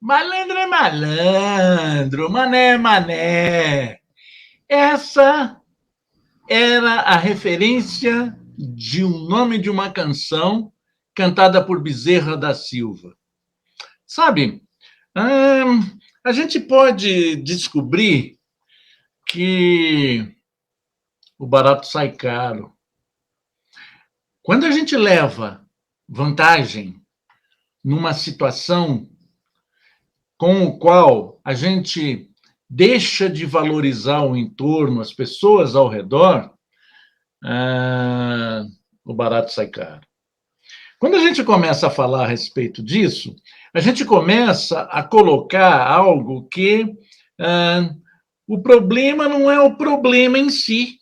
Malandro é malandro, mané é mané. Essa era a referência de um nome de uma canção cantada por Bezerra da Silva. Sabe, a gente pode descobrir que o barato sai caro. Quando a gente leva vantagem numa situação com o qual a gente deixa de valorizar o entorno, as pessoas ao redor, ah, o barato sai caro. Quando a gente começa a falar a respeito disso, a gente começa a colocar algo que o problema não é o problema em si,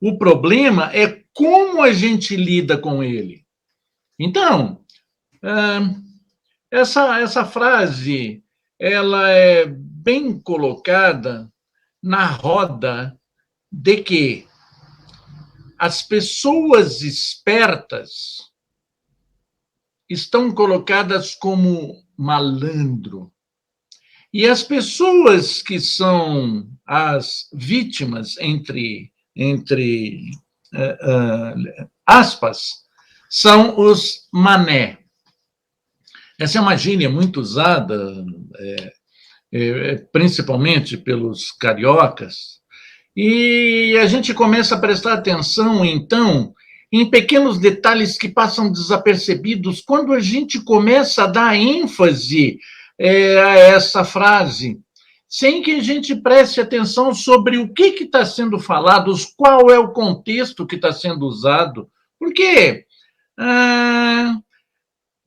o problema é como a gente lida com ele. Então, essa frase ela é bem colocada na roda de que as pessoas espertas estão colocadas como malandro. E as pessoas que são as vítimas, entre aspas, são os mané. Essa é uma gíria muito usada, principalmente pelos cariocas, e a gente começa a prestar atenção, então, em pequenos detalhes que passam desapercebidos quando a gente começa a dar ênfase a essa frase, sem que a gente preste atenção sobre o que está sendo falado, qual é o contexto que está sendo usado. Por quê?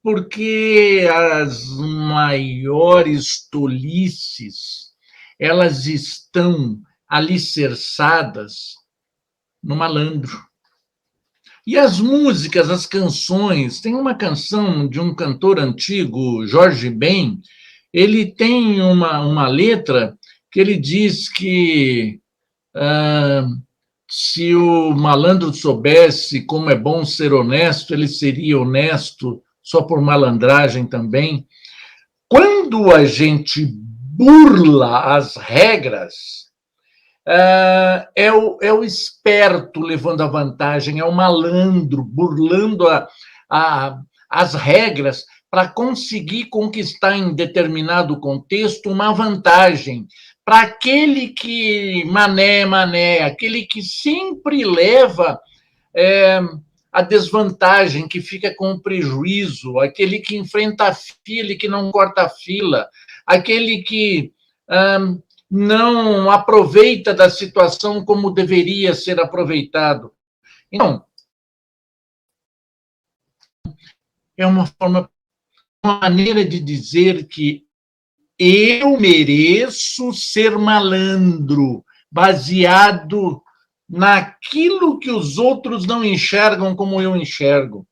Porque as maiores tolices, elas estão alicerçadas no malandro. E as músicas, as canções, tem uma canção de um cantor antigo, Jorge Ben, ele tem uma letra que ele diz que se o malandro soubesse como é bom ser honesto, ele seria honesto só por malandragem também. Quando a gente burla as regras, é o esperto levando a vantagem, é o malandro burlando as regras para conseguir conquistar em determinado contexto uma vantagem. Para aquele que mané, aquele que sempre leva a desvantagem, que fica com o prejuízo, aquele que enfrenta a fila e que não corta a fila, aquele que não aproveita da situação como deveria ser aproveitado. Então, é uma maneira de dizer que eu mereço ser malandro, baseado naquilo que os outros não enxergam como eu enxergo.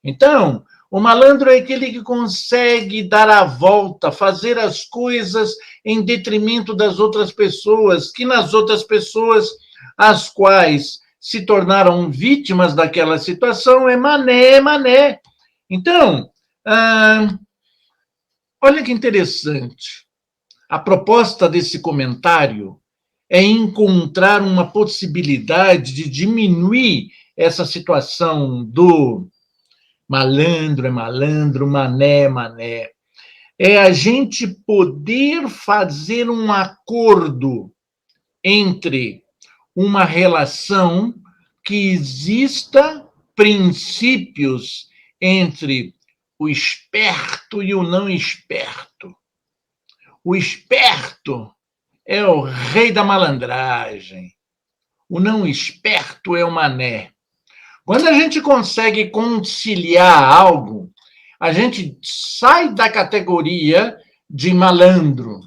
Então, o malandro é aquele que consegue dar a volta, fazer as coisas em detrimento das outras pessoas, que nas outras pessoas, as quais se tornaram vítimas daquela situação, é mané. Então, olha que interessante. A proposta desse comentário é encontrar uma possibilidade de diminuir essa situação do malandro é malandro, mané é mané. É a gente poder fazer um acordo entre uma relação que exista princípios entre o esperto e o não esperto. O esperto é o rei da malandragem. O não esperto é o mané. Quando a gente consegue conciliar algo, a gente sai da categoria de malandro,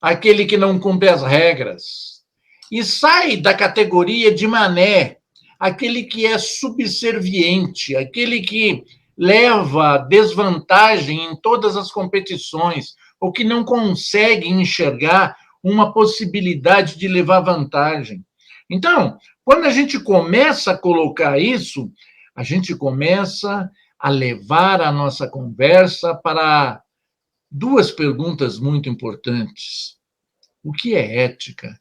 aquele que não cumpre as regras, e sai da categoria de mané, aquele que é subserviente, aquele que leva desvantagem em todas as competições, ou que não consegue enxergar uma possibilidade de levar vantagem. Então, quando a gente começa a colocar isso, a gente começa a levar a nossa conversa para duas perguntas muito importantes. O que é ética?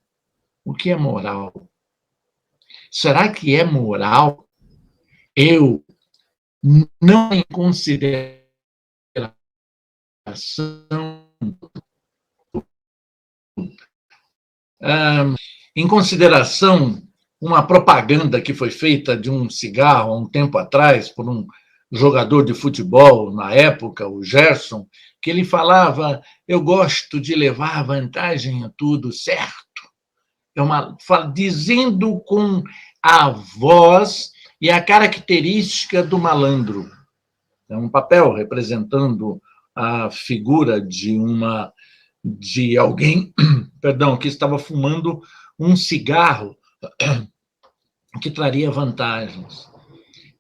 O que é moral? Será que é moral eu não em consideração, em consideração uma propaganda que foi feita de um cigarro há um tempo atrás por um jogador de futebol na época, o Gerson, que ele falava: eu gosto de levar vantagem a tudo, certo? Dizendo com a voz e a característica do malandro. É um papel representando a figura de alguém, perdão, que estava fumando um cigarro que traria vantagens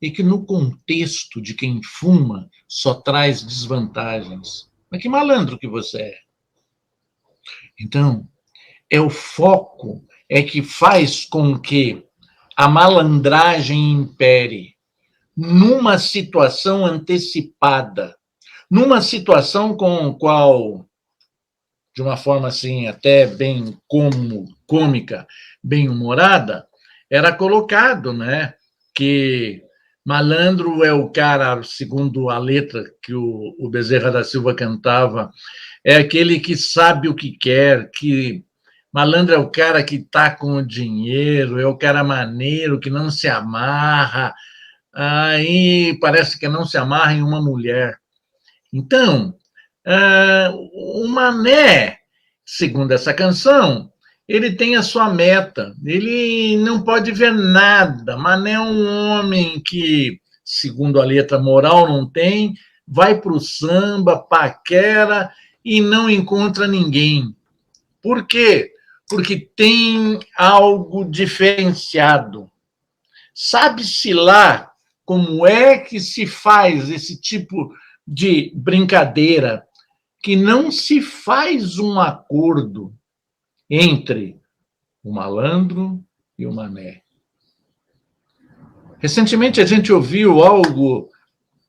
e que no contexto de quem fuma só traz desvantagens. Mas que malandro que você é. Então, é o foco é que faz com que a malandragem impere numa situação antecipada, numa situação com a qual, de uma forma assim até bem cômica, bem humorada, era colocado, né, que malandro é o cara, segundo a letra que o Bezerra da Silva cantava, é aquele que sabe o que quer, que malandro é o cara que está com o dinheiro, é o cara maneiro, que não se amarra, aí parece que não se amarra em uma mulher. Então, o Mané, segundo essa canção, ele tem a sua meta, ele não pode ver nada. Mané é um homem que, segundo a letra, moral não tem, vai para o samba, paquera e não encontra ninguém. Por quê? Porque tem algo diferenciado. Sabe-se lá como é que se faz esse tipo de brincadeira, que não se faz um acordo entre o malandro e o mané. Recentemente a gente ouviu algo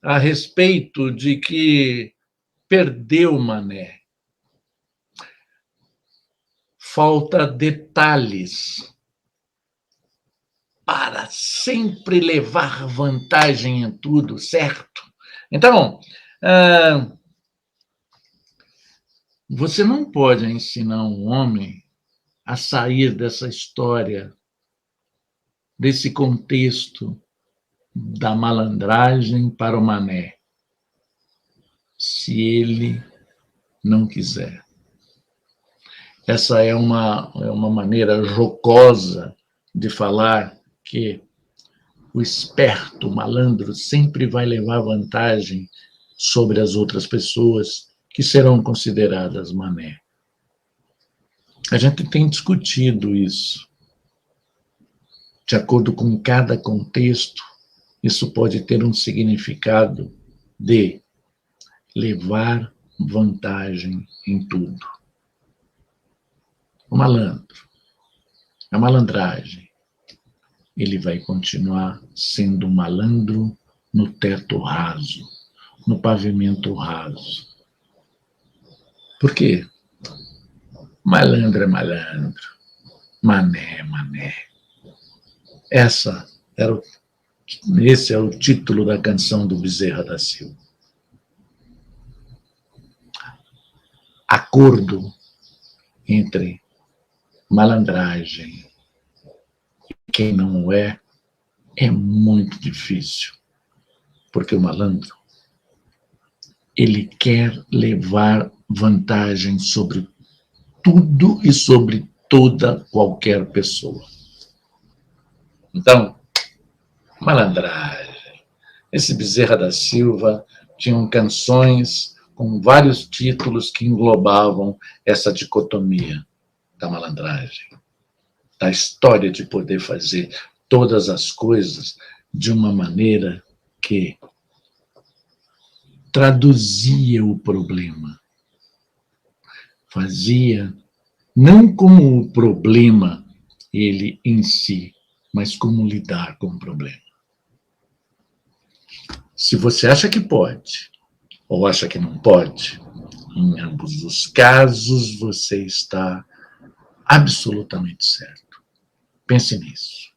a respeito de que perdeu o mané. Falta detalhes para sempre levar vantagem em tudo, certo? Então, você não pode ensinar um homem a sair dessa história, desse contexto da malandragem para o mané, se ele não quiser. Essa é uma maneira jocosa de falar que o esperto, o malandro, sempre vai levar vantagem sobre as outras pessoas que serão consideradas mané. A gente tem discutido isso. De acordo com cada contexto, isso pode ter um significado de levar vantagem em tudo. O malandro, a malandragem, ele vai continuar sendo malandro no teto raso, no pavimento raso. Por quê? Malandro é malandro, mané é mané. Esse é o título da canção do Bezerra da Silva. Acordo entre malandragem e quem não é muito difícil, porque o malandro, ele quer levar vantagem sobre tudo e sobre toda qualquer pessoa. Então, malandragem. Esse Bezerra da Silva tinham canções com vários títulos que englobavam essa dicotomia da malandragem, da história de poder fazer todas as coisas de uma maneira que traduzia o problema. Fazia não como o problema ele em si, mas como lidar com o problema. Se você acha que pode, ou acha que não pode, Em ambos os casos, você está absolutamente certo. Pense nisso.